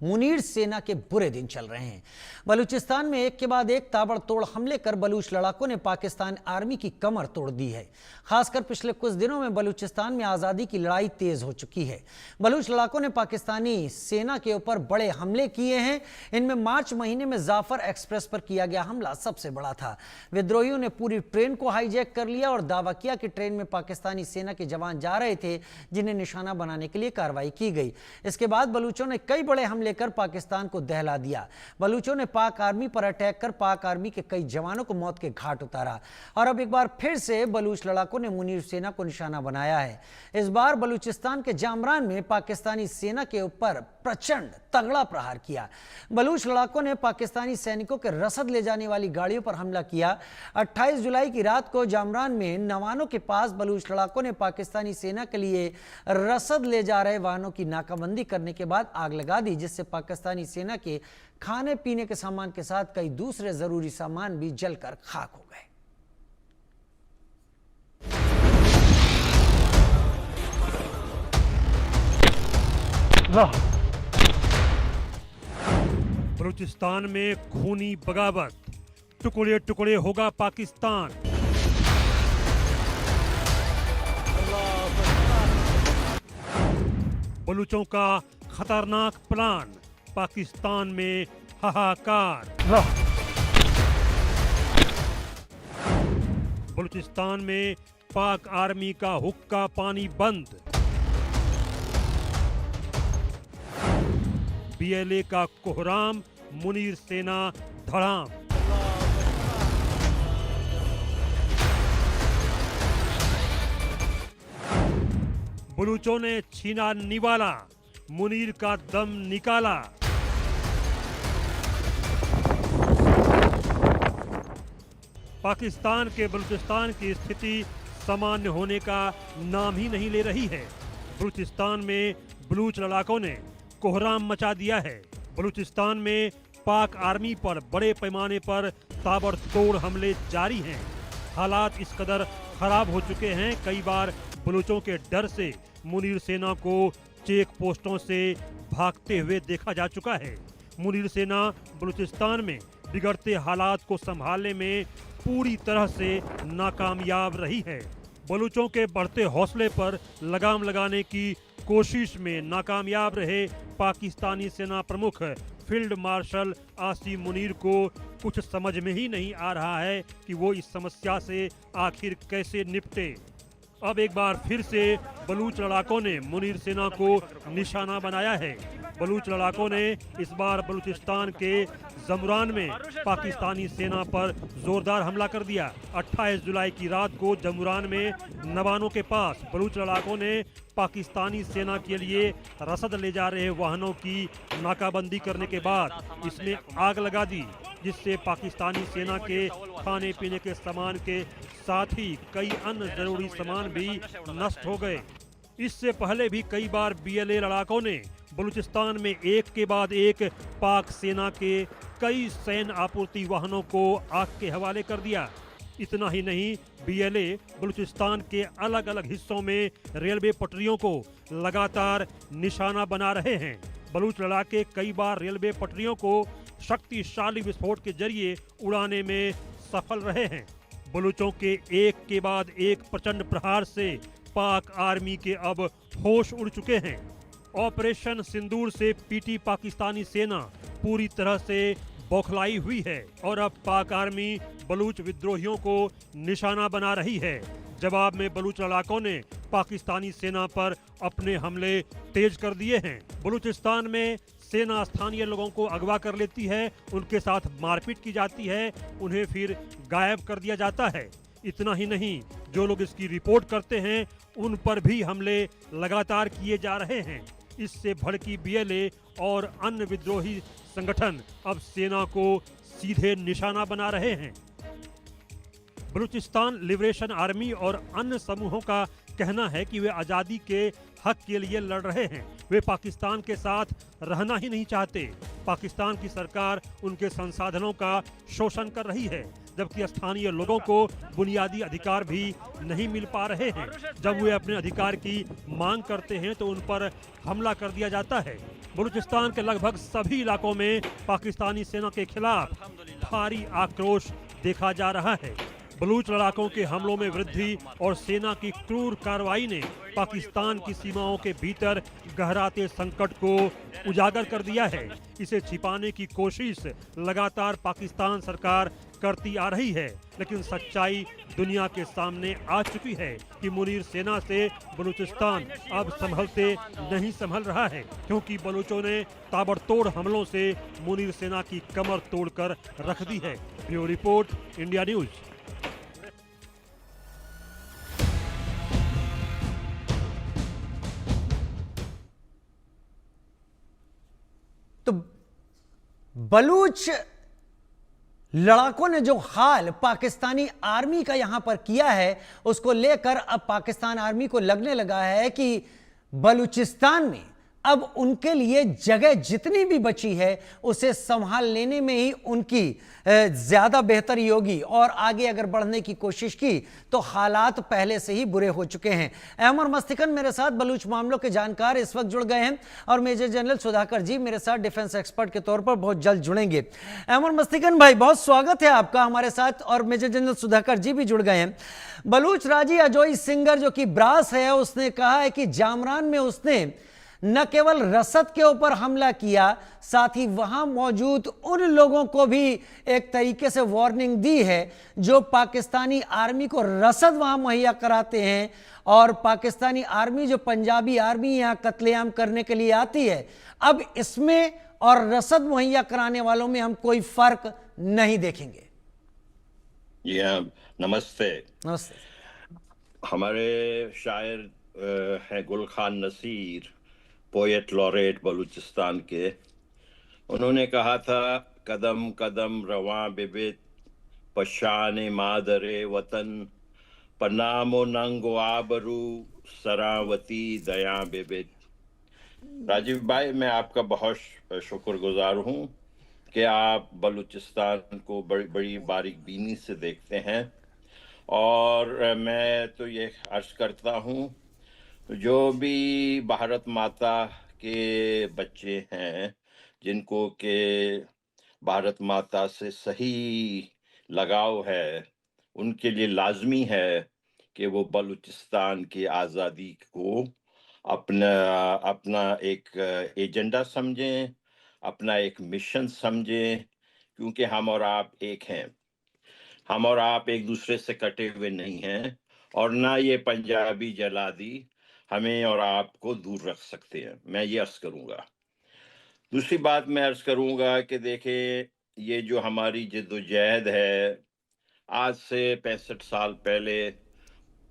मुनीर सेना के बुरे दिन चल रहे हैं। बलूचिस्तान में एक के बाद एक ताबड़तोड़ हमले कर बलूच लड़ाकों ने पाकिस्तान आर्मी की कमर तोड़ दी है। खासकर पिछले कुछ दिनों में बलूचिस्तान में आज़ादी की लड़ाई तेज हो चुकी है। बलूच लड़ाकों ने पाकिस्तानी सेना के ऊपर बड़े हमले किए हैं। इनमें मार्च महीने में जाफर एक्सप्रेस पर किया गया हमला सबसे बड़ा था। विद्रोहियों ने पूरी ट्रेन को हाईजैक कर लिया और दावा किया कि ट्रेन में पाकिस्तानी सेना के जवान जा रहे थे, जिन्हें निशाना बनाने के लिए कार्रवाई की गई। इसके बाद बलूचों ने कई बड़े हमले कर पाकिस्तान को दहला दिया। बलूचों ने पाक आर्मी पर अटैक कर पाक आर्मी के कई जवानों को मौत के घाट उतारा और अब एक बार फिर से बलूच लड़ाकों ने मुनीर सेना को निशाना बनाया है। इस बार बलूचिस्तान के जामरान में पाकिस्तानी सेना के ऊपर प्रचंड तगड़ा प्रहार किया। बलूच लड़ाकों ने पाकिस्तानी सैनिकों के रसद ले जाने वाली गाड़ियों पर हमला किया। 28 जुलाई की रात को जामरान में नवानों के पास बलूच लड़ाकों ने पाकिस्तानी सेना के लिए रसद ले जा रहे वाहनों की नाकाबंदी करने के बाद आग लगा दी, जिससे पाकिस्तानी सेना के खाने पीने के सामान के साथ कई दूसरे जरूरी सामान भी जलकर खाक हो गए। बलूचिस्तान में खूनी बगावत, टुकड़े टुकड़े होगा पाकिस्तान। बलूचों का खतरनाक प्लान, पाकिस्तान में हाहाकार। बलूचिस्तान में पाक आर्मी का हुक्का पानी बंद। बीएलए का कोहराम, मुनीर सेना धड़ाम। बलूचों ने छीना निवाला, मुनीर का दम निकाला। पाकिस्तान के बलूचिस्तान की स्थिति सामान्य होने का नाम ही नहीं ले रही है। बलूचिस्तान में बलूच लड़ाकों ने कोहराम मचा दिया है। बलूचिस्तान में पाक आर्मी पर बड़े पैमाने पर ताबड़तोड़ हमले जारी हैं। हालात इस कदर खराब हो चुके हैं, कई बार बलूचों के डर से मुनीर सेना को चेक पोस्टों से भागते हुए देखा जा चुका है। मुनीर सेना बलूचिस्तान में बिगड़ते हालात को संभालने में पूरी तरह से नाकामयाब रही है। बलूचों के बढ़ते हौसले पर लगाम लगाने की कोशिश में नाकामयाब रहे पाकिस्तानी सेना प्रमुख फील्ड मार्शल आसिम मुनीर को कुछ समझ में ही नहीं आ रहा है कि वो इस समस्या से आखिर कैसे निपटे। अब एक बार फिर से बलूच लड़ाकों ने मुनीर सेना को निशाना बनाया है। बलूच लड़ाकों ने इस बार बलूचिस्तान के जमरान में पाकिस्तानी सेना पर जोरदार हमला कर दिया। 28 जुलाई की रात को जमरान में नवानों के पास बलूच लड़ाकों ने पाकिस्तानी सेना के लिए रसद ले जा रहे वाहनों की नाकाबंदी करने के बाद इसमें आग लगा दी, जिससे पाकिस्तानी सेना के खाने पीने के सामान के साथ ही कई अन्य जरूरी सामान भी नष्ट हो गए। इससे पहले भी कई बार बीएलए लड़ाकों ने बलूचिस्तान में एक के बाद एक पाक सेना के कई सैन्य आपूर्ति वाहनों को आग के हवाले कर दिया। इतना ही नहीं, बीएलए बलूचिस्तान के अलग अलग हिस्सों में रेलवे पटरियों को लगातार निशाना बना रहे हैं। बलूच लड़ाके कई बार रेलवे पटरियों को शक्तिशाली विस्फोट के जरिए उड़ाने में सफल रहे हैं। बलूचों के एक के बाद एक प्रचंड प्रहार से पाक आर्मी के अब होश उड़ चुके हैं। ऑपरेशन सिंदूर से पीटी पाकिस्तानी सेना पूरी तरह से बौखलाई हुई है और अब पाक आर्मी बलूच विद्रोहियों को निशाना बना रही है। जवाब में बलूच लड़ाकों ने पाकिस्तानी सेना पर अपने हमले तेज कर दिए हैं। बलूचिस्तान में सेना स्थानीय लोगों को अगवा कर लेती है, उनके साथ मारपीट की जाती है, उन्हें फिर गायब कर दिया जाता है। इतना ही नहीं, जो लोग इसकी रिपोर्ट करते हैं उन पर भी हमले लगातार किए जा रहे हैं। इससे भड़की बीएलए और अन्य विद्रोही संगठन अब सेना को सीधे निशाना बना रहे हैं। बलूचिस्तान लिबरेशन आर्मी और अन्य समूहों का कहना है कि वे आज़ादी के हक के लिए लड़ रहे हैं। वे पाकिस्तान के साथ रहना ही नहीं चाहते। पाकिस्तान की सरकार उनके संसाधनों का शोषण कर रही है, जबकि स्थानीय लोगों को बुनियादी अधिकार भी नहीं मिल पा रहे हैं। जब वे अपने अधिकार की मांग करते हैं तो उन पर हमला कर दिया जाता है। बलूचिस्तान के लगभग सभी इलाकों में पाकिस्तानी सेना के खिलाफ भारी आक्रोश देखा जा रहा है। बलूच लड़ाकों के हमलों में वृद्धि और सेना की क्रूर कार्रवाई ने पाकिस्तान की सीमाओं के भीतर गहराते संकट को उजागर कर दिया है। इसे छिपाने की कोशिश लगातार पाकिस्तान सरकार करती आ रही है, लेकिन सच्चाई दुनिया के सामने आ चुकी है कि मुनीर सेना से बलूचिस्तान अब संभलते नहीं संभल रहा है, क्योंकि बलूचों ने ताबड़तोड़ हमलों से मुनीर सेना की कमर तोड़कर रख दी है। Bureau report, India news. तो बलूच लड़ाकों ने जो हाल पाकिस्तानी आर्मी का यहां पर किया है, उसको लेकर अब पाकिस्तान आर्मी को लगने लगा है कि बलूचिस्तान में अब उनके लिए जगह जितनी भी बची है उसे संभाल लेने में ही उनकी ज्यादा बेहतरी होगी, और आगे अगर बढ़ने की कोशिश की तो हालात पहले से ही बुरे हो चुके हैं। अहमद मस्तिकन मेरे साथ बलूच मामलों के जानकार इस वक्त जुड़ गए हैं, और मेजर जनरल सुधाकर जी मेरे साथ डिफेंस एक्सपर्ट के तौर पर बहुत जल्द जुड़ेंगे। अहमद मस्तिकन भाई, बहुत स्वागत है आपका हमारे साथ, और मेजर जनरल सुधाकर जी भी जुड़ गए हैं। बलूच राजी अजोई सिंगर जो कि ब्रास है, उसने कहा है कि जामरान में उसने न केवल रसद के ऊपर हमला किया, साथ ही वहां मौजूद उन लोगों को भी एक तरीके से वार्निंग दी है जो पाकिस्तानी आर्मी को रसद वहां मुहैया कराते हैं, और पाकिस्तानी आर्मी जो पंजाबी आर्मी यहां कत्लेआम करने के लिए आती है, अब इसमें और रसद मुहैया कराने वालों में हम कोई फर्क नहीं देखेंगे। जी हाँ, नमस्ते। नमस्ते। हमारे शायर हैं गुल खान नसीर, पोएट लॉरेट बलूचिस्तान के। उन्होंने कहा था, कदम कदम रवां बिबित पशान मादरे वतन, पनामो नंगो आबरू सरावती दया बिबित। राजीव भाई, मैं आपका बहुत शुक्रगुजार हूँ कि आप बलूचिस्तान को बड़ी बारीक बीनी से देखते हैं, और मैं तो ये अर्ज करता हूँ, जो भी भारत माता के बच्चे हैं जिनको के भारत माता से सही लगाव है, उनके लिए लाजमी है कि वो बलूचिस्तान की आज़ादी को अपना एक एजेंडा समझें, अपना एक मिशन समझें, क्योंकि हम और आप एक हैं। हम और आप एक दूसरे से कटे हुए नहीं हैं, और ना ये पंजाबी जलादी हमें और आपको दूर रख सकते हैं। मैं ये अर्ज करूंगा। दूसरी बात मैं अर्ज करूंगा कि देखें, ये जो हमारी जद्दोजहद है, आज से 65 साल पहले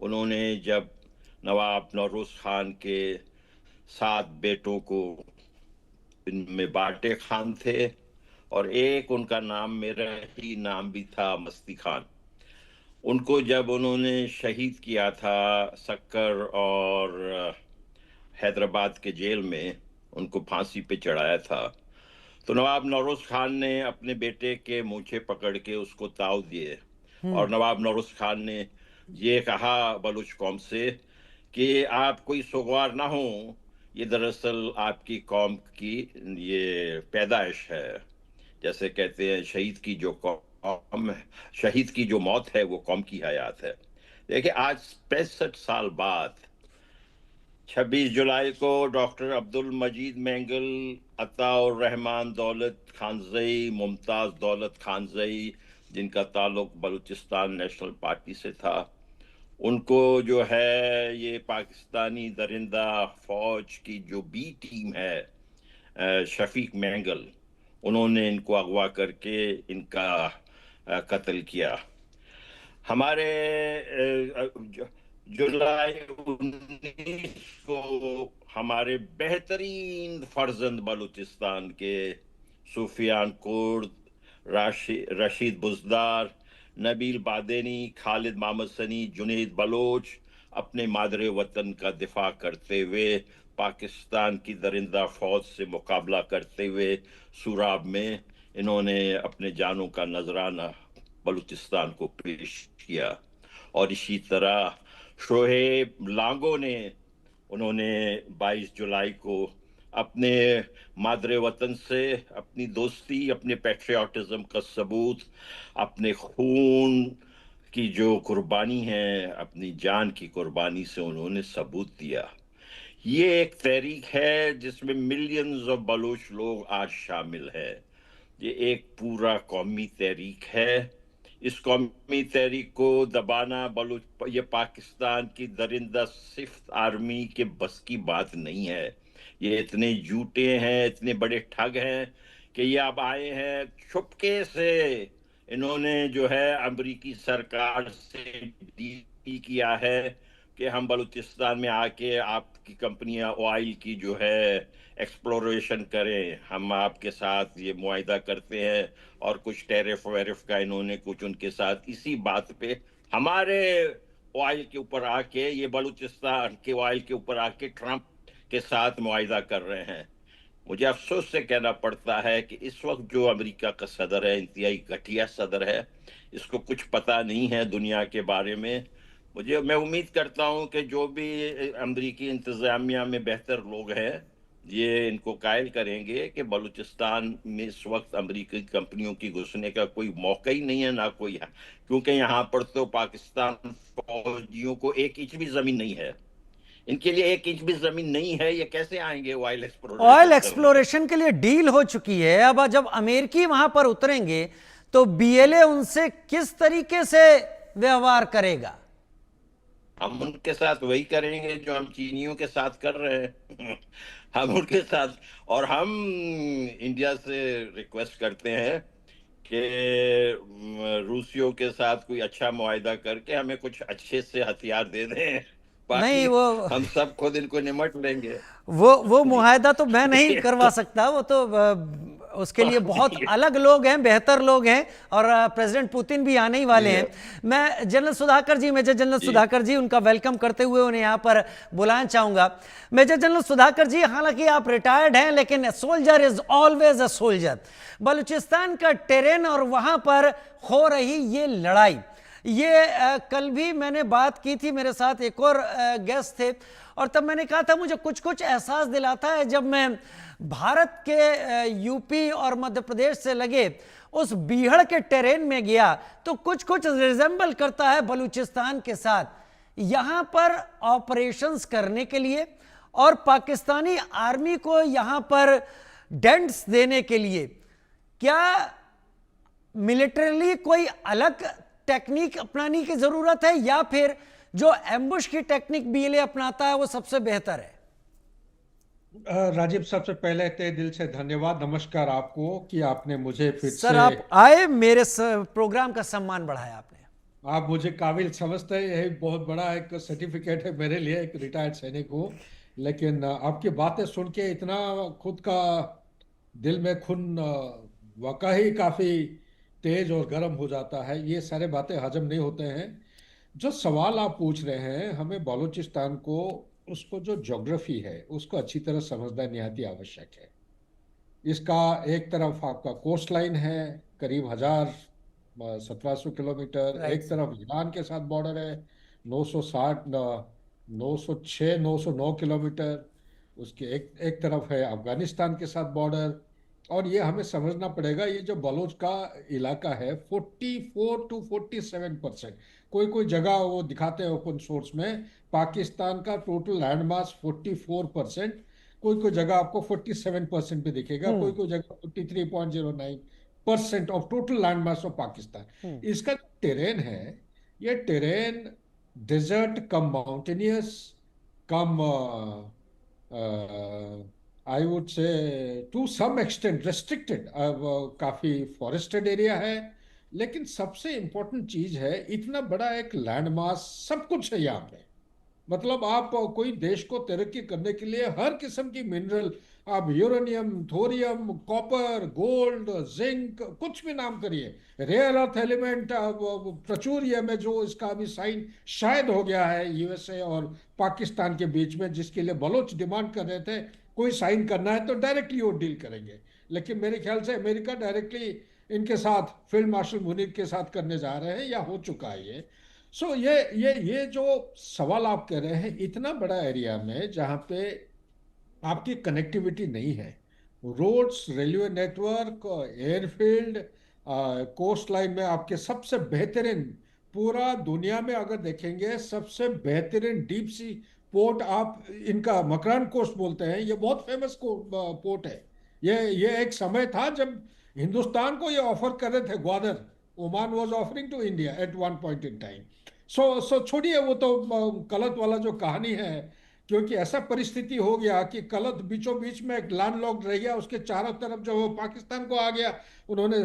उन्होंने जब नवाब नौरोज खान के 7 बेटों को, इनमें बाटे खान थे और एक उनका नाम मेरा ही नाम भी था, मस्ती खान, उनको जब उन्होंने शहीद किया था सक्कर और हैदराबाद के जेल में, उनको फांसी पे चढ़ाया था, तो नवाब नौरोज खान ने अपने बेटे के मूछे पकड़ के उसको ताव दिए, और नवाब नौरोज खान ने ये कहा बलूच कौम से कि आप कोई सोगवार ना हो, ये दरअसल आपकी कौम की ये पैदाइश है। जैसे कहते हैं, शहीद की जो मौत है वो कौम की हयात है। देखिए, आज 65 साल बाद 26 जुलाई को डॉक्टर अब्दुल मजीद मेंगल, अताउर रहमान दौलत खानजई, मुमताज दौलत खानजई, जिनका ताल्लुक बलूचिस्तान नेशनल पार्टी से था, उनको जो है ये पाकिस्तानी दरिंदा फौज की जो बी टीम है, शफीक मेंगल, उन्होंने इनको अगवा करके इनका कत्ल किया। हमारे जुलाई 19 को हमारे बेहतरीन फर्जंद बलूचिस्तान के सुफियान कुर्द, रशीद बुजदार, नबील बादेनी, खालिद मोहम्मद सनी, जुनेद बलोच अपने मादरे वतन का दिफा करते हुए, पाकिस्तान की दरिंदा फौज से मुकाबला करते हुए सूराब में इन्होंने अपने जानों का नजराना बलूचिस्तान को पेश किया। और इसी तरह शोहेब लांगो ने, उन्होंने 22 जुलाई को अपने मादरे वतन से अपनी दोस्ती, अपने पैट्रियाटिज्म का सबूत, अपने खून की जो कुर्बानी है, अपनी जान की कुर्बानी से उन्होंने सबूत दिया। ये एक तहरीक है जिसमें मिलियंस ऑफ बलूच लोग आज शामिल है। ये एक पूरा कौमी तहरीक है। इस कौमी तहरीक को दबाना बलूच ये पाकिस्तान की दरिंदा सिफ्त आर्मी के बस की बात नहीं है। ये इतने झूठे हैं, इतने बड़े ठग हैं कि ये अब आए हैं छुपके से। इन्होंने जो है अमरीकी सरकार से डील किया है कि हम बलूचिस्तान में आके आपकी कंपनियां ऑयल की जो है एक्सप्लोरेशन करें, हम आपके साथ ये मुआहिदा करते हैं। और कुछ टैरिफ वैरिफ का इन्होंने कुछ उनके साथ इसी बात पे हमारे ऑयल के ऊपर आके, ये बलूचिस्तान के ऑयल के ऊपर आके ट्रंप के साथ मुआहिदा कर रहे हैं। मुझे अफसोस से कहना पड़ता है कि इस वक्त जो अमेरिका का सदर है, इंतहाई घटिया सदर है। इसको कुछ पता नहीं है दुनिया के बारे में। मैं उम्मीद करता हूं कि जो भी अमेरिकी इंतजामिया में बेहतर लोग हैं, ये इनको कायल करेंगे कि बलूचिस्तान में इस वक्त अमेरिकी कंपनियों की घुसने का कोई मौका ही नहीं है, ना कोई है। क्योंकि यहाँ पर तो पाकिस्तान फौजियों को एक इंच भी जमीन नहीं है। इनके लिए एक इंच भी जमीन नहीं है, ये कैसे आएंगे ऑयल ऑयल एक्सप्लोरेशन करने? एक्सप्लोरेशन के लिए डील हो चुकी है। अब जब अमेरिकी वहां पर उतरेंगे तो बीएलए उनसे किस तरीके से व्यवहार करेगा? हम उनके साथ वही करेंगे जो हम चीनियों के साथ कर रहे हैं। हम उनके साथ, और हम इंडिया से रिक्वेस्ट करते हैं कि रूसियों के साथ कोई अच्छा मुआहिदा करके हमें कुछ अच्छे से हथियार दे दें, बाकी नहीं, वो हम सब खुद इनको निमट लेंगे। वो मुआहदा तो मैं नहीं करवा सकता। वो तो उसके लिए बहुत अलग लोग हैं, बेहतर लोग हैं, और प्रेसिडेंट पुतिन भी आने ही वाले हैं। मैं जनरल सुधाकर जी, मेजर जनरल सुधाकर जी, उनका वेलकम करते हुए उन्हें यहाँ पर बुलाना चाहूंगा। मेजर जनरल सुधाकर जी, हालांकि आप रिटायर्ड हैं, लेकिन soldier is always a soldier. Balochistan का टेरेन और वहां पर हो रही ये लड़ाई, ये कल भी मैंने बात की थी, मेरे साथ एक और गेस्ट थे, और तब मैंने कहा था मुझे कुछ कुछ एहसास दिलाता है जब मैं भारत के यूपी और मध्य प्रदेश से लगे उस बीहड़ के टेरेन में गया, तो कुछ कुछ रिजेंबल करता है बलूचिस्तान के साथ। यहां पर ऑपरेशंस करने के लिए और पाकिस्तानी आर्मी को यहां पर डेंट्स देने के लिए क्या मिलिटरीली कोई अलग टेक्निक अपनाने की जरूरत है, या फिर जो एम्बुश की टेक्निक बीएलए अपनाता है वो सबसे बेहतर है? राजीव, सबसे पहले तहे दिल से धन्यवाद, नमस्कार आपको कि आपने मुझे फिर सर, से, आप आए, मेरे प्रोग्राम का सम्मान बढ़ाया आपने। आप मुझे काबिल समझते हैं, यही बहुत बड़ा एक सर्टिफिकेट है मेरे लिए, एक रिटायर्ड सैनिक हूँ। लेकिन आपकी बातें सुन के इतना खुद का दिल में खून वाकई काफी तेज और गर्म हो जाता है। ये सारे बातें हजम नहीं होते हैं। जो सवाल आप पूछ रहे हैं, हमें बलूचिस्तान को, उसको जो ज्योग्राफी है उसको अच्छी तरह समझना निहायती आवश्यक है। इसका एक तरफ आपका कोस्ट लाइन है, करीब 1700 किलोमीटर। राइट एक सर। तरफ ईरान के साथ बॉर्डर है, 960, 906, 909 किलोमीटर। उसके एक एक तरफ है अफगानिस्तान के साथ बॉर्डर। और ये हमें समझना पड़ेगा, ये जो बलूच का इलाका है, 44 to 47%, कोई कोई जगह वो दिखाते हैं ओपन सोर्स में, पाकिस्तान का टोटल लैंड मास 44%, कोई कोई जगह आपको 47% भी दिखेगा, कोई कोई जगह 43.09% of total land mass of Pakistan. इसका जो टेरेन है, ये terrain desert cum mountainous cum, I would say to some extent restricted, काफी फॉरेस्टेड एरिया है। लेकिन सबसे इंपॉर्टेंट चीज है, इतना बड़ा एक लैंड मास, सब कुछ है यहाँ पे। मतलब आप कोई देश को तरक्की करने के लिए हर किस्म की मिनरल, आप uranium, thorium, copper, gold, zinc, कुछ भी नाम करिए, रेयर अर्थ एलिमेंट प्रचुर है, में जो इसका अभी साइन शायद हो गया है यूएसए और पाकिस्तान के बीच में, जिसके लिए बलोच डिमांड कर रहे थे कोई साइन करना है तो डायरेक्टली वो डील करेंगे। लेकिन मेरे ख्याल से अमेरिका डायरेक्टली इनके साथ, फील्ड मार्शल मुनीर के साथ करने जा रहे हैं, या हो चुका है ये। सो ये जो सवाल आप कह रहे हैं, इतना बड़ा एरिया में जहाँ पे आपकी कनेक्टिविटी नहीं है। Roads, railway network, airfield, coastline में आपके सबसे बेहतरीन, पूरा दुनिया में अगर देखेंगे सबसे बेहतरीन डीप सी पोर्ट आप, इनका मकरान कोस्ट बोलते हैं, ये बहुत फेमस पोर्ट है। ये एक समय था जब हिंदुस्तान को ये ऑफर कर रहे थे Gwadar, Oman was offering to India at one point in time. So छोड़िए वो तो कलत वाला जो कहानी है, क्योंकि ऐसा परिस्थिति हो गया कि कलत बीचों बीच में एक लैंडलॉक्ड रह गया, उसके चारों तरफ जो वो पाकिस्तान को आ गया, उन्होंने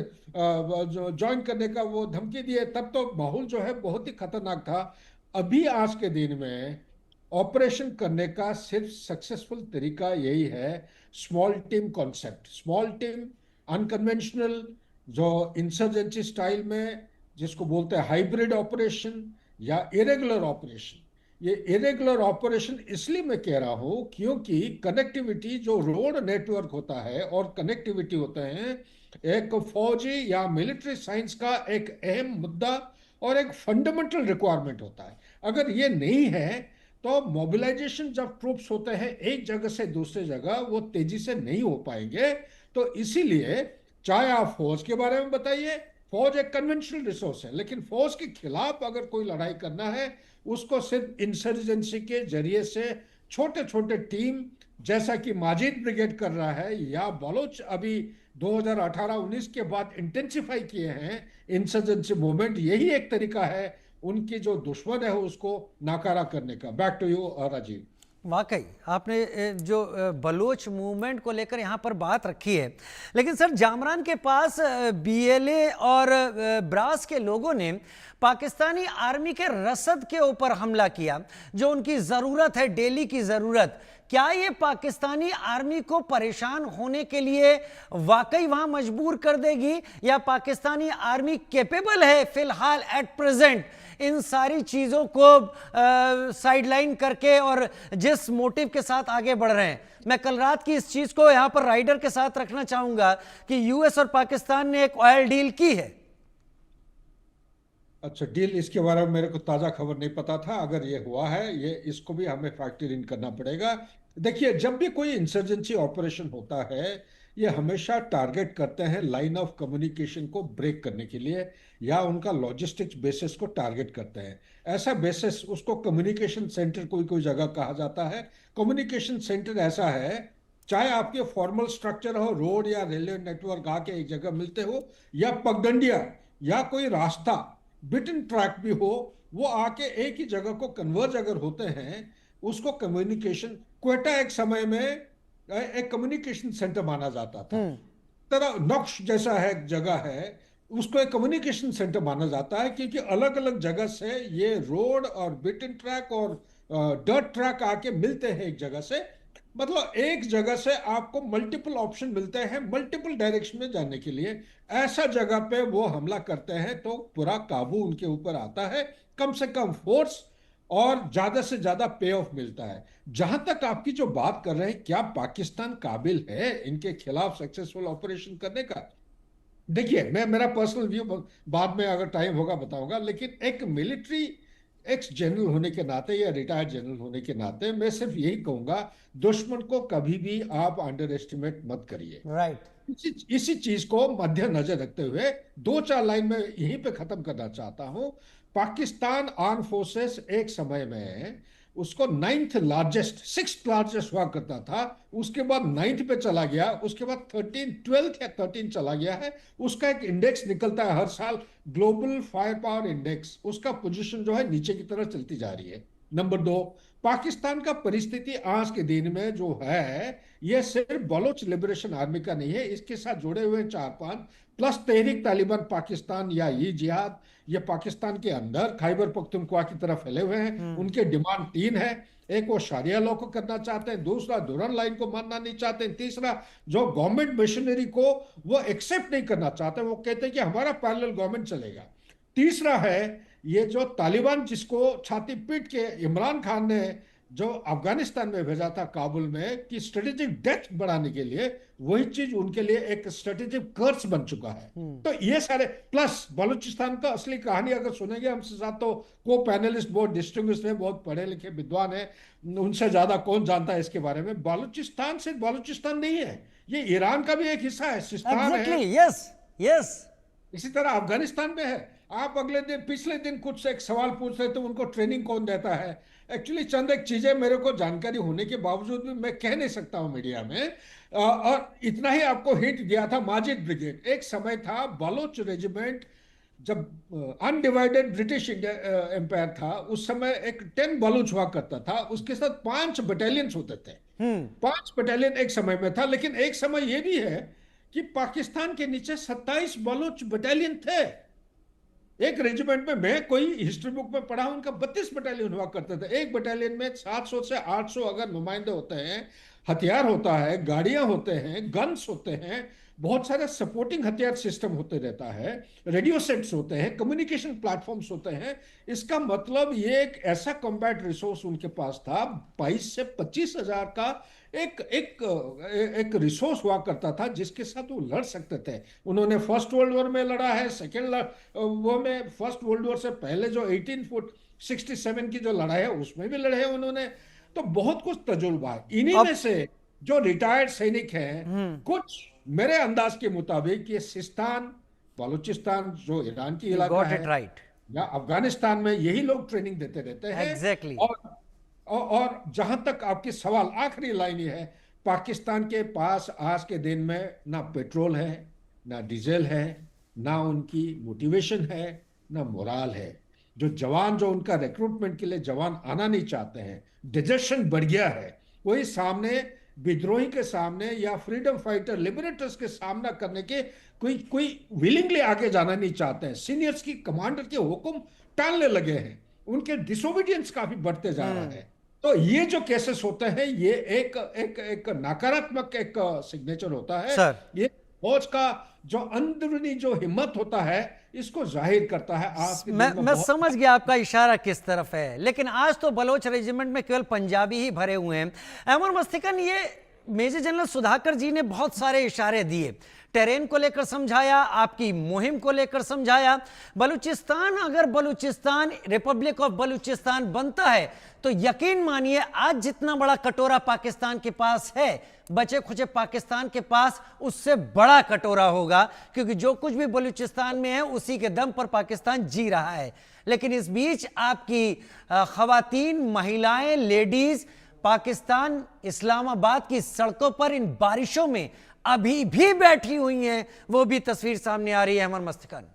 जो ज्वाइन करने का वो धमकी दिए, तब तो माहौल जो है बहुत ही खतरनाक था। अभी आज के दिन में ऑपरेशन करने का सिर्फ सक्सेसफुल तरीका यही है, small team concept, small team, unconventional, जो इंसर्जेंसी स्टाइल में जिसको बोलते हैं हाइब्रिड ऑपरेशन या इरेगुलर ऑपरेशन। ये इरेगुलर ऑपरेशन इसलिए मैं कह रहा हूं क्योंकि कनेक्टिविटी, जो रोड नेटवर्क होता है और कनेक्टिविटी होते हैं, एक फौजी या मिलिट्री साइंस का एक अहम मुद्दा और एक फंडामेंटल रिक्वायरमेंट होता है। अगर ये नहीं है तो मोबिलाइजेशन जब ट्रूप्स होते हैं एक जगह से दूसरे जगह, वो तेजी से नहीं हो पाएंगे। तो इसीलिए चाहे आप फौज के बारे में बताइए, फौज एक कन्वेंशनल रिसोर्स है, लेकिन फौज के खिलाफ अगर कोई लड़ाई करना है, उसको सिर्फ इंसर्जेंसी के जरिए से छोटे छोटे टीम, जैसा कि माजिद ब्रिगेड कर रहा है, या बलोच अभी 2018-19 के बाद इंटेंसिफाई किए हैं इंसर्जेंसी मूवमेंट, यही एक तरीका है उनकी जो दुश्मन है उसको नाकारा करने का। Back to you Rajiv. वाकई आपने जो बलोच मूवमेंट को लेकर यहाँ पर बात रखी है, लेकिन सर जामरान के पास बीएलए और ब्रास के लोगों ने पाकिस्तानी आर्मी के रसद के ऊपर हमला किया, जो उनकी ज़रूरत है, डेली की ज़रूरत। क्या ये पाकिस्तानी आर्मी को परेशान होने के लिए वाकई वहां मजबूर कर देगी, या पाकिस्तानी आर्मी कैपेबल है फिलहाल एट प्रेजेंट इन सारी चीज़ों को साइडलाइन करके और जिस मोटिव के साथ आगे बढ़ रहे हैं? मैं कल रात की इस चीज़ को यहां पर राइडर के साथ रखना चाहूंगा कि यूएस और पाकिस्तान ने एक ऑयल डील की है। अच्छा, डील, इसके बारे में मेरे को ताज़ा खबर नहीं पता था। अगर ये हुआ है, ये इसको भी हमें फैक्टर इन करना पड़ेगा। देखिए, जब भी कोई इंसर्जेंसी ऑपरेशन होता है, ये हमेशा टारगेट करते हैं लाइन ऑफ कम्युनिकेशन को ब्रेक करने के लिए, या उनका लॉजिस्टिक्स बेसिस को टारगेट करते हैं। ऐसा बेसिस, उसको कम्युनिकेशन सेंटर कोई कोई जगह कहा जाता है। कम्युनिकेशन सेंटर ऐसा है, चाहे आपके फॉर्मल स्ट्रक्चर हो, रोड या रेलवे नेटवर्क आके एक जगह मिलते हो, या पगडंडिया या कोई रास्ता बिटन ट्रैक भी हो, वो आके एक ही जगह को कन्वर्ज अगर होते हैं, उसको कम्युनिकेशन, क्वेटा एक समय में एक कम्युनिकेशन सेंटर माना जाता था। तरह नक्श जैसा है, एक जगह है, उसको एक कम्युनिकेशन सेंटर माना जाता है, क्योंकि अलग अलग जगह से ये रोड और बिटन ट्रैक और डर्ट ट्रैक आके मिलते हैं एक जगह से। मतलब एक जगह से आपको मल्टीपल ऑप्शन मिलते हैं मल्टीपल डायरेक्शन में जाने के लिए। ऐसा जगह पे वो हमला करते हैं तो पूरा काबू उनके ऊपर आता है, कम से कम फोर्स और ज्यादा से ज्यादा पे ऑफ मिलता है। जहां तक आपकी जो बात कर रहे हैं, क्या पाकिस्तान काबिल है इनके खिलाफ सक्सेसफुल ऑपरेशन करने का? देखिए, मैं मेरा पर्सनल व्यू बाद में अगर टाइम होगा बताऊंगा, लेकिन एक मिलिट्री एक्स जनरल होने के नाते या रिटायर्ड जनरल होने के नाते मैं सिर्फ यही कहूंगा, दुश्मन को कभी भी आप अंडर एस्टिमेट मत करिए। राइट। इसी चीज को मद्देनजर रखते हुए दो चार लाइन में यहीं पे खत्म करना चाहता हूं। पाकिस्तान आर्म फोर्सेस एक समय में उसको 9th लार्जेस्ट, 6th लार्जेस्ट हुआ करता था, उसके बाद 9th पे चला गया, उसके बाद 12th या 13 चला गया है। उसका एक इंडेक्स निकलता है हर साल, ग्लोबल फायर पावर इंडेक्स, उसका पोजीशन जो है नीचे की तरफ चलती जा रही है। नंबर 2, पाकिस्तान का परिस्थिति आज के दिन में जो है, यह सिर्फ बलोच लिबरेशन आर्मी का नहीं है, इसके साथ जुड़े हुए 4-5 प्लस तहरीक तालिबान पाकिस्तान या ये जिहाद, ये पाकिस्तान के अंदर खैबर पख्तूनख्वा की तरफ फैले हुए हैं। उनके डिमांड 3 है, एक वो शारिया लॉ को करना चाहते हैं, दूसरा दुरन लाइन को मानना नहीं चाहते, तीसरा जो गवर्नमेंट मशीनरी को वो एक्सेप्ट नहीं करना चाहते, वो कहते हैं कि हमारा पैरेलल गवर्नमेंट चलेगा। तीसरा है ये जो तालिबान, जिसको छाती पीट के इमरान खान ने जो अफगानिस्तान में भेजा था काबुल में कि स्ट्रेटेजिक डेप्थ बढ़ाने के लिए, वही चीज उनके लिए एक स्ट्रेटेजिक कर्स बन चुका है। तो ये सारे प्लस बलूचिस्तान का असली कहानी अगर सुनेंगे हमसे साथ, तो को पैनलिस्ट बहुत डिस्टिंग्विश्ड है, बहुत पढ़े लिखे विद्वान है, उनसे ज्यादा कौन जानता है इसके बारे में। बलूचिस्तान सिर्फ बलूचिस्तान नहीं है, ये ईरान का भी एक हिस्सा है, सिस्तान है। Exactly, yes yes. इसी तरह अफगानिस्तान में है। आप अगले दिन पिछले दिन कुछ एक सवाल पूछ रहे थे, उनको ट्रेनिंग कौन देता है। एक्चुअली चंद एक चीजें मेरे को जानकारी होने के बावजूद भी मैं कह नहीं सकता हूं मीडिया में। और इतना ही आपको हिंट दिया था, माजिद ब्रिगेड एक समय था, बलोच रेजिमेंट जब अनडिवाइडेड ब्रिटिश एम्पायर था, उस समय एक 10 बलूच हुआ करता था, उसके साथ 5 बटालियंस होते थे। 5 बटालियन एक समय में था, लेकिन एक समय यह भी है कि पाकिस्तान के नीचे 27 बलूच बटालियन थे एक रेजिमेंट में। मैं कोई हिस्ट्री बुक में पढ़ा, उनका 32 बटालियन हुआ करते थे। एक बटालियन में 700 से 800 अगर नुमाइंदे होते हैं, हथियार होता है, गाड़ियां होते हैं, गन्स होते हैं, बहुत सारे सपोर्टिंग हथियार सिस्टम होते रहता है, रेडियो सेट्स होते हैं, कम्युनिकेशन प्लेटफॉर्म्स होते हैं। इसका मतलब ये एक ऐसा कॉम्बैट रिसोर्स उनके पास था, 22 से 25 हजार का एक एक एक रिसोर्स हुआ करता था, जिसके साथ वो लड़ सकते थे। उन्होंने फर्स्ट वर्ल्ड वॉर में लड़ा है, सेकेंड वो में, फर्स्ट वर्ल्ड वॉर से पहले जो 1867 की जो लड़ाई है उसमें भी लड़े हैं उन्होंने। तो बहुत कुछ तजुर्बा है। इन्हीं में से जो रिटायर्ड सैनिक हैं, कुछ मेरे अंदाज के मुताबिक ये सिस्तान, बलूचिस्तान जो ईरान की इलाका है, राइट, या अफगानिस्तान में, यही लोग ट्रेनिंग देते रहते हैं। एग्जैक्टली। और जहां तक आपकी सवाल, आखिरी लाइन ये है, पाकिस्तान के पास आज के दिन में ना पेट्रोल है, ना डीजल है, ना उनकी मोटिवेशन है, ना मोराल है। जो जवान, जो उनका रिक्रूटमेंट के लिए जवान आना नहीं चाहते हैं, डिजर्शन बढ़ गया है। कोई सामने विद्रोही के सामने या फ्रीडम फाइटर लिबरेटर्स के सामना करने के कोई कोई विलिंगली आगे जाना नहीं चाहते हैं। सीनियर्स की, कमांडर के हुक्म टालने लगे हैं, उनके डिसोबीडियंस काफी बढ़ते जा रहा है। तो ये जो केसेस होते हैं, ये एक एक एक नकारात्मक एक सिग्नेचर होता है। सर, ये फौज का जो अंदरूनी जो हिम्मत होता है, इसको जाहिर करता है। आज के दिन में मैं समझ गया आपका इशारा किस तरफ है, लेकिन आज तो बलोच रेजिमेंट में केवल पंजाबी ही भरे हुए हैं। अमर मस्तिकन, ये मेजर जनरल सुधाकर जी ने बहुत सारे इशारे दिए, टेरेन को लेकर समझाया, आपकी मुहिम को लेकर समझाया। बलूचिस्तान, अगर बलूचिस्तान रिपब्लिक ऑफ बलूचिस्तान बनता है तो यकीन मानिए आज जितना बड़ा कटोरा पाकिस्तान के पास है, बचे खुचे पाकिस्तान के पास उससे बड़ा कटोरा होगा, क्योंकि जो कुछ भी बलूचिस्तान में है उसी के दम पर पाकिस्तान जी रहा है। लेकिन इस बीच आपकी खवातीन, महिलाएं, लेडीज पाकिस्तान इस्लामाबाद की सड़कों पर इन बारिशों में अभी भी बैठी हुई हैं, वो भी तस्वीर सामने आ रही है। अमर मस्तिकन,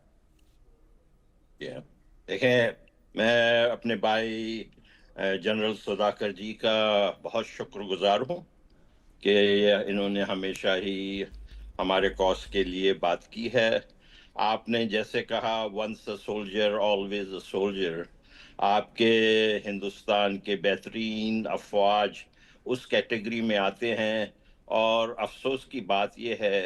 देखें, मैं अपने भाई जनरल सुधाकर जी का बहुत शुक्रगुजार हूं कि इन्होंने हमेशा ही हमारे कॉज के लिए बात की है। आपने जैसे कहा, once a soldier always a soldier, आपके हिंदुस्तान के बेहतरीन अफवाज उस कैटेगरी में आते हैं। और अफसोस की बात यह है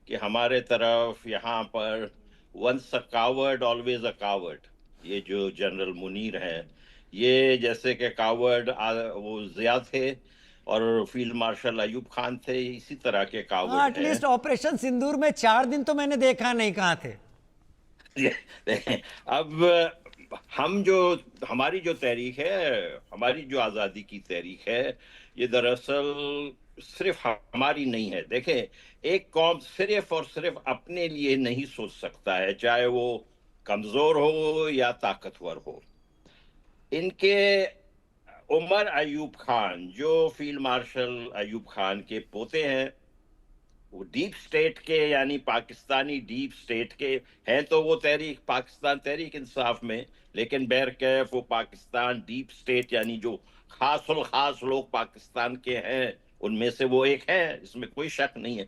कि हमारे तरफ यहाँ पर once a coward always a coward, ये जो जनरल मुनीर हैं, ये जैसे कि कावर्ड वो ज़िया थे और फील्ड मार्शल अयूब खान थे, इसी तरह के कावर्ड हैं। एटलीस्ट ऑपरेशन सिंदूर में 4 दिन तो मैंने देखा नहीं, कहाँ थे। अब हमारी जो तहरीक है, हमारी जो आज़ादी की तहरीक है, ये दरअसल सिर्फ हमारी नहीं है। देखें, एक कौम सिर्फ और सिर्फ अपने लिए नहीं सोच सकता है, चाहे वो कमजोर हो या ताकतवर हो। इनके उमर अयूब खान, जो फील्ड मार्शल अयूब खान के पोते हैं, वो डीप स्टेट के, यानी पाकिस्तानी डीप स्टेट के हैं, तो वो पाकिस्तान तहरीक इंसाफ में, लेकिन बैरकैफ वो पाकिस्तान डीप स्टेट, यानी जो खासुल खास लोग पाकिस्तान के हैं, उनमें से वो एक है, इसमें कोई शक नहीं है।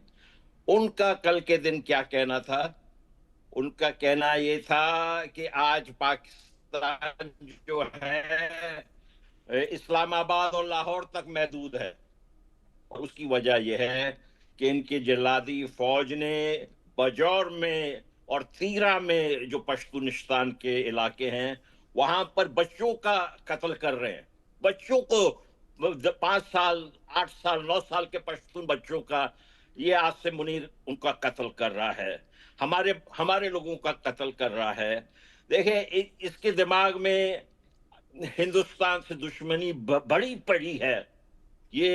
उनका कल के दिन क्या कहना था? उनका कहना ये था कि आज पाकिस्तान जो है इस्लामाबाद और लाहौर तक महदूद है, और उसकी वजह यह है कि इनके जलादी फौज ने बजौर में और तीरा में, जो पश्तूनिस्तान के इलाके हैं, वहां पर बच्चों का कत्ल कर रहे हैं, बच्चों को 5 साल 8 साल 9 साल के पश्तून बच्चों का ये आसिम मुनीर उनका कत्ल कर रहा है, हमारे हमारे लोगों का कत्ल कर रहा है। देखिए इसके दिमाग में हिंदुस्तान से दुश्मनी बड़ी पड़ी है। ये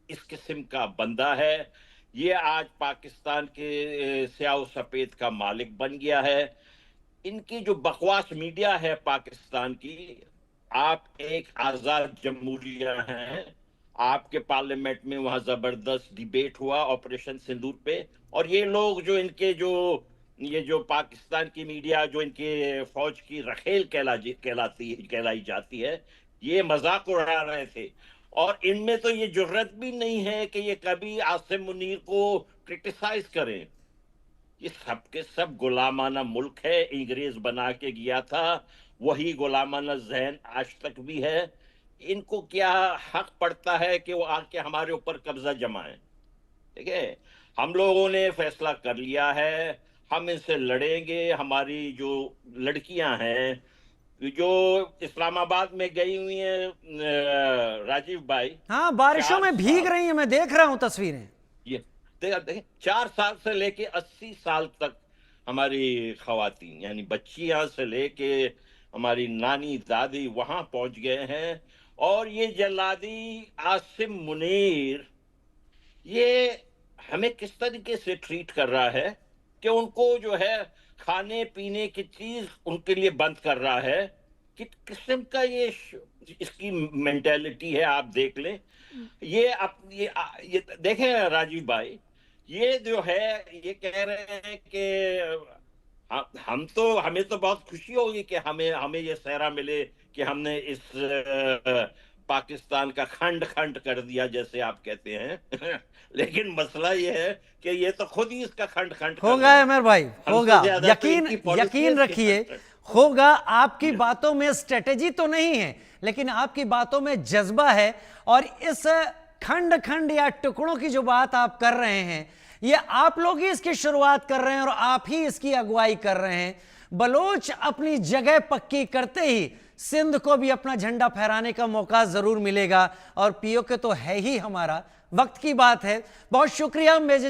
इस किस्म का बंदा है। ये आज पाकिस्तान के स्याह सफेद का मालिक बन गया है। इनकी जो बकवास मीडिया है पाकिस्तान की, आप एक आजाद जमहूरिया हैं, आपके पार्लियामेंट में वहां जबरदस्त डिबेट हुआ ऑपरेशन सिंदूर पे, और ये लोग जो इनके ये जो पाकिस्तान की मीडिया जो इनके फौज की रखेल कहलाई जाती है, ये मजाक उड़ा रहे थे। और इनमें तो ये जुर्रत भी नहीं है कि ये कभी आसिम मुनीर को क्रिटिसाइज करें। ये सब के सब गुलामाना मुल्क है, अंग्रेज बना के गया था, वही गुलामाना जहन आज तक भी है। इनको क्या हक पड़ता है कि वो आके हमारे ऊपर कब्जा जमाएं? ठीक है, हम लोगों ने फैसला कर लिया है, हम इनसे लड़ेंगे। हमारी जो लड़कियां हैं जो इस्लामाबाद में गई हुई हैं, राजीव भाई, हाँ, बारिशों 4 में भीग साल रही हैं, मैं देख रहा हूं तस्वीरें। ये देखें 4 साल से लेके 80 साल तक हमारी खवातीन यानी बच्चियां से लेके हमारी नानी दादी वहां पहुंच गए हैं। और ये जल्लादी आसिम मुनीर ये हमें किस तरीके से ट्रीट कर रहा है कि उनको जो है खाने पीने की चीज उनके लिए बंद कर रहा है। कि किस्म का इसकी मेंटेलिटी है, आप देख लें। ये देखें राजीव भाई, ये जो है ये कह रहे हैं कि हमें तो बहुत खुशी होगी कि हमें ये सहरा मिले कि हमने इस पाकिस्तान का खंड खंड कर दिया जैसे आप कहते हैं। लेकिन मसला ये है कि ये तो खुद ही इसका खंड खंड होगा अमर भाई, होगा, यकीन यकीन रखिए होगा। आपकी बातों में स्ट्रेटेजी तो नहीं है, लेकिन आपकी बातों में जज्बा है। और इस खंड खंड या टुकड़ों की जो बात आप कर रहे हैं, ये आप लोग ही इसकी शुरुआत कर रहे हैं और आप ही इसकी अगुवाई कर रहे हैं। बलोच अपनी जगह पक्की करते ही सिंध को भी अपना झंडा फहराने का मौका जरूर मिलेगा। और पीओके तो है ही हमारा, वक्त की बात है। बहुत शुक्रिया मेजर